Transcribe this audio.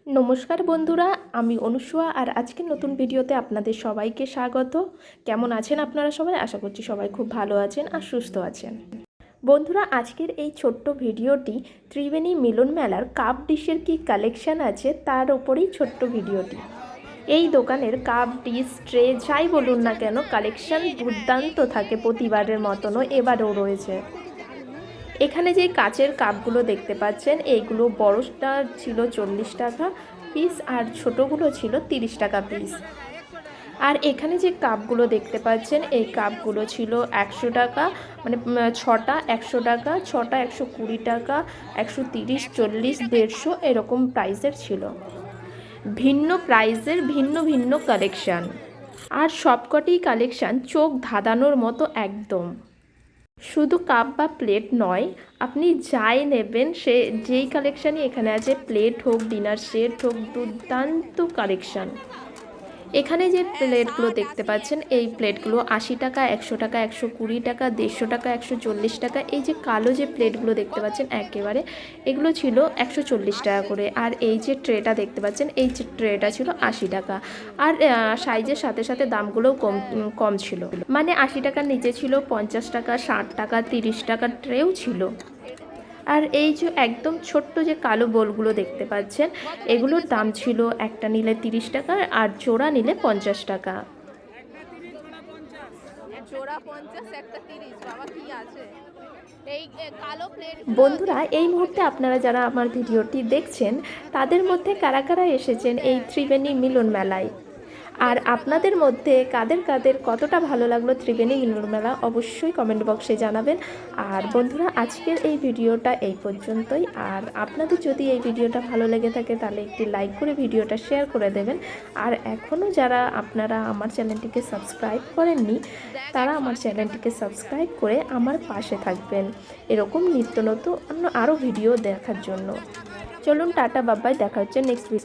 নমস্কার বন্ধুরা, আমি অনুসুয়া আর আজকের নতুন ভিডিওতে আপনাদের সবাইকে স্বাগত। কেমন আছেন আপনারা সবাই? আশা করছি সবাই খুব ভালো আছেন আর সুস্থ আছেন। বন্ধুরা, আজকের এই ছোট্ট ভিডিওটি ত্রিবেণী মিলন মেলার কাপ ডিশের কী কালেকশান আছে তার ওপরেই ছোট্ট ভিডিওটি। এই দোকানের কাপ ডিশ ট্রে যাই বলুন না কেন, কালেকশান দুর্দান্ত থাকে, প্রতিবারের মতনও এবারেও রয়েছে। এখানে যে কাচের কাপগুলো দেখতে পাচ্ছেন, এইগুলো বড়টা ছিল 40 টাকা পিস আর ছোটোগুলো ছিল 30 টাকা পিস। আর এখানে যে কাপগুলো দেখতে পাচ্ছেন, এই কাপগুলো ছিল 100 টাকা, মানে 6টা 100 টাকা, 6টা 120 টাকা, 130, 40, 150 এরকম প্রাইসের ছিল। ভিন্ন প্রাইসের ভিন্ন ভিন্ন কালেকশান, আর সবকটি কালেকশান চোখ ধাঁধানোর মতো একদম। শুধু কাপ বা প্লেট নয়, আপনি যাই নেবেন সে যেই কালেকশানই এখানে আছে, প্লেট হোক, ডিনার সেট হোক, দুর্দান্ত কালেকশান। এখানে যে প্লেটগুলো দেখতে পাচ্ছেন, এই প্লেটগুলো 80 টাকা, 100 টাকা, 120 টাকা, 150 টাকা, 140 টাকা। এই যে কালো যে প্লেটগুলো দেখতে পাচ্ছেন একেবারে, এগুলো ছিল 140 টাকা করে। আর এই যে ট্রেটা দেখতে পাচ্ছেন, এই যে ট্রেটা ছিল 80 টাকা। আর সাইজের সাথে সাথে দামগুলোও কম ছিল, মানে 80 টাকার নিচে ছিল 50 টাকা, 60 টাকা, 30 টাকার ট্রেও ছিল। আর এই যে একদম ছোট্ট যে কালো বোলগুলো দেখতে পাচ্ছেন, এগুলোর দাম ছিল একটা নিলে 30 টাকা আর জোড়া নিলে 50 টাকা। বন্ধুরা, এই মুহূর্তে আপনারা যারা আমার ভিডিওটি দেখছেন, তাদের মধ্যে কারা কারা এসেছেন এই ত্রিবেণী মিলন মেলায়, আর আপনাদের মধ্যে কাদের কাদের কতটা ভালো লাগলো ত্রিবেণী মিলন মেলা, অবশ্যই কমেন্ট বক্সে জানাবেন। আর বন্ধুরা, আজকের এই ভিডিওটা এই পর্যন্তই। আর আপনাদের যদি এই ভিডিওটা ভালো লেগে থাকে তাহলে একটি লাইক করে ভিডিওটা শেয়ার করে দেবেন। আর এখনও যারা আপনারা আমার চ্যানেলটিকে সাবস্ক্রাইব করেননি, তারা আমার চ্যানেলটিকে সাবস্ক্রাইব করে আমার পাশে থাকবেন এরকম নিত্য নতুন আরও ভিডিও দেখার জন্য। চলুন, টাটা, বাই বাই, দেখা হচ্ছে নেক্সট ভিডিও।